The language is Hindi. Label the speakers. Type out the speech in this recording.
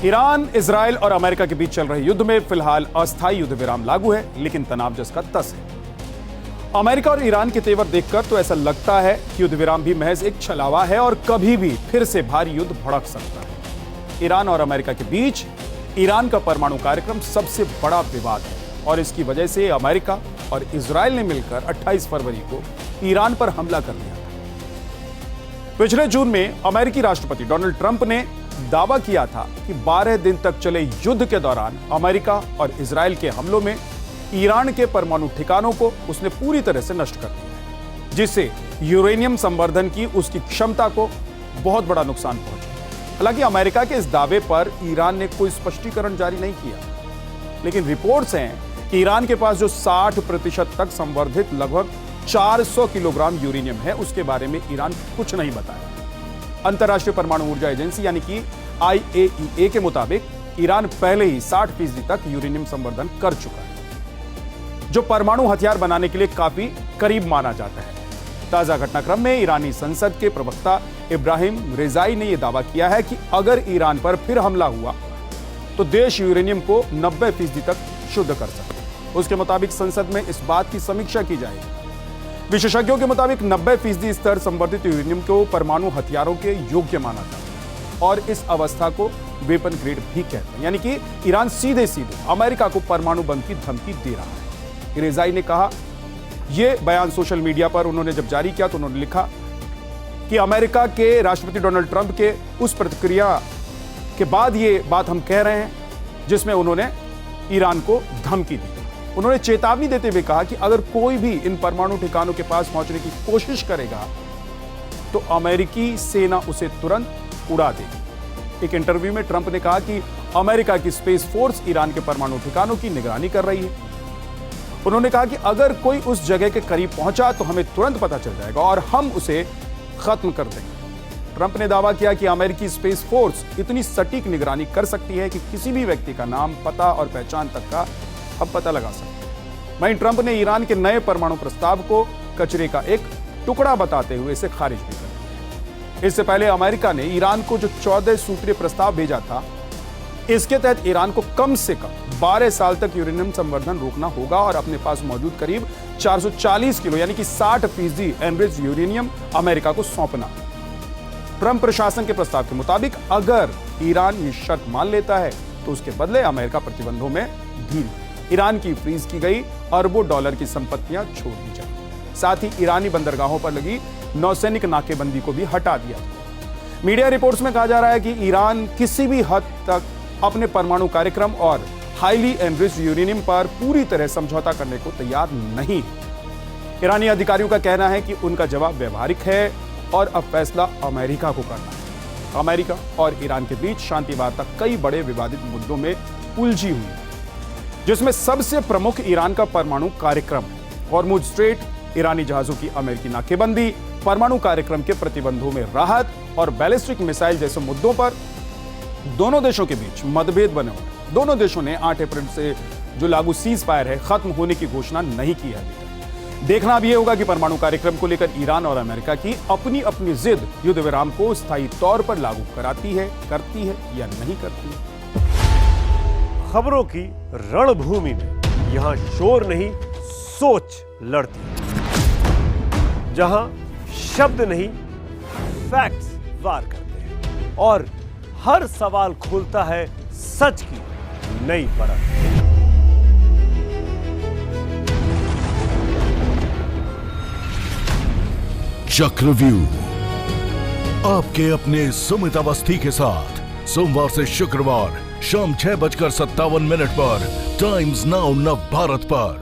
Speaker 1: ईरान, इजराइल और अमेरिका के बीच चल रहे युद्ध में फिलहाल अस्थायी युद्ध विराम लागू है, लेकिन तनाव जिसका तस है। अमेरिका और ईरान के तेवर देखकर तो ऐसा लगता है कि युद्ध विराम भी महज एक छलावा है और कभी भी फिर से भारी युद्ध भड़क सकता है। ईरान और अमेरिका के बीच ईरान का परमाणु कार्यक्रम सबसे बड़ा विवाद है और इसकी वजह से अमेरिका और इजराइल ने मिलकर 28 फरवरी को ईरान पर हमला कर दिया था। पिछले जून में अमेरिकी राष्ट्रपति डोनाल्ड ट्रंप ने दावा किया था कि 12 दिन तक चले युद्ध के दौरान अमेरिका और इजराइल के हमलों में ईरान के परमाणु ठिकानों को उसने पूरी तरह से नष्ट कर दिया, जिससे यूरेनियम संवर्धन की उसकी क्षमता को बहुत बड़ा नुकसान पहुंचा। हालांकि अमेरिका के इस दावे पर ईरान ने कोई स्पष्टीकरण जारी नहीं किया, लेकिन रिपोर्ट्स हैं कि ईरान के पास जो 60% तक संवर्धित लगभग 400 किलोग्राम यूरेनियम है, उसके बारे में ईरान कुछ नहीं बताया। अंतर्राष्ट्रीय परमाणु ऊर्जा एजेंसी यानी कि IAEA के मुताबिक ईरान पहले ही 60% तक यूरेनियम संवर्धन कर चुका है, जो परमाणु हथियार बनाने के लिए काफी करीब माना जाता है। ताजा घटनाक्रम में ईरानी संसद के प्रवक्ता इब्राहिम रेजाई ने यह दावा किया है कि अगर ईरान पर फिर हमला हुआ तो देश यूरेनियम को 90% तक शुद्ध कर सकता है। उसके मुताबिक संसद में इस बात की समीक्षा की जाएगी। विशेषज्ञों के मुताबिक 90% स्तर संवर्धित यूरेनियम को परमाणु हथियारों के योग्य माना जाता है और इस अवस्था को वेपन ग्रेड भी कहते हैं, यानी कि ईरान सीधे सीधे अमेरिका को परमाणु बम की धमकी दे रहा है। रेजाई ने कहा, यह बयान सोशल मीडिया पर उन्होंने जब जारी किया तो उन्होंने लिखा कि अमेरिका के राष्ट्रपति डोनाल्ड ट्रंप के उस प्रतिक्रिया के बाद यह बात हम कह रहे हैं जिसमें उन्होंने ईरान को धमकी दी। उन्होंने चेतावनी देते हुए कहा कि अगर कोई भी इन परमाणु ठिकानों के पास पहुंचने की कोशिश करेगा तो अमेरिकी सेना उसे तुरंत उड़ा देगी। एक इंटरव्यू में ट्रंप ने कहा कि अमेरिका की स्पेस फोर्स ईरान के परमाणु ठिकानों की निगरानी कर रही है। उन्होंने कहा कि अगर कोई उस जगह के करीब पहुंचा तो हमें तुरंत पता चल जाएगा और हम उसे खत्म कर देंगे। ट्रंप ने दावा किया कि अमेरिकी स्पेस फोर्स इतनी सटीक निगरानी कर सकती है कि किसी भी व्यक्ति का नाम, पता और पहचान तक का अब पता लगा सकते हैं। वहीं ट्रंप ने ईरान के नए परमाणु प्रस्ताव को कचरे का एक टुकड़ा बताते हुए इसे खारिज भी कर दिया। इससे पहले अमेरिका ने ईरान को जो 14 सूत्रीय प्रस्ताव भेजा था, इसके तहत ईरान को कम से कम 12 साल तक यूरेनियम संवर्धन रोकना होगा और अपने पास मौजूद करीब 440 किलो यानी कि 60% एनरिच यूरेनियम अमेरिका को सौंपना। ट्रंप प्रशासन के प्रस्ताव के मुताबिक अगर ईरान ये शर्त मान लेता है तो उसके बदले अमेरिका प्रतिबंधों में ढील, ईरान की फ्रीज की गई अरबों डॉलर की संपत्तियां छोड़ दी जाएंगी। साथ ही ईरानी बंदरगाहों पर लगी नौसैनिक नाकेबंदी को भी हटा दिया। मीडिया रिपोर्ट्स में कहा जा रहा है कि ईरान किसी भी हद तक अपने परमाणु कार्यक्रम और हाईली एनरिच्ड यूरेनियम पर पूरी तरह समझौता करने को तैयार नहीं है। ईरानी अधिकारियों का कहना है कि उनका जवाब व्यवहारिक है और अब फैसला अमेरिका को करना है। अमेरिका और ईरान के बीच शांति वार्ता कई बड़े विवादित मुद्दों में उलझी हुई है, जिसमें सबसे प्रमुख ईरान का परमाणु कार्यक्रम है। हॉर्मुज स्ट्रेट, ईरानी जहाजों की अमेरिकी नाकेबंदी, परमाणु कार्यक्रम के प्रतिबंधों में राहत और बैलिस्टिक मिसाइल जैसे मुद्दों पर दोनों देशों के बीच मतभेद बने हुए। दोनों देशों ने 8 अप्रैल से जो लागू सीज फायर है खत्म होने की घोषणा नहीं की है अभी तक। देखना अब यह होगा कि परमाणु कार्यक्रम को लेकर ईरान और अमेरिका की अपनी अपनी जिद युद्ध विराम को स्थायी तौर पर लागू करती है या नहीं करती है।
Speaker 2: खबरों की रणभूमि में यहां शोर नहीं, सोच लड़ती है। जहां शब्द नहीं, फैक्ट्स वार करते हैं और हर सवाल खोलता है सच की नई परत।
Speaker 3: चक्रव्यूह आपके अपने सुमित अवस्थी के साथ सोमवार से शुक्रवार शाम 6:57 पर टाइम्स नाउ नव भारत पर।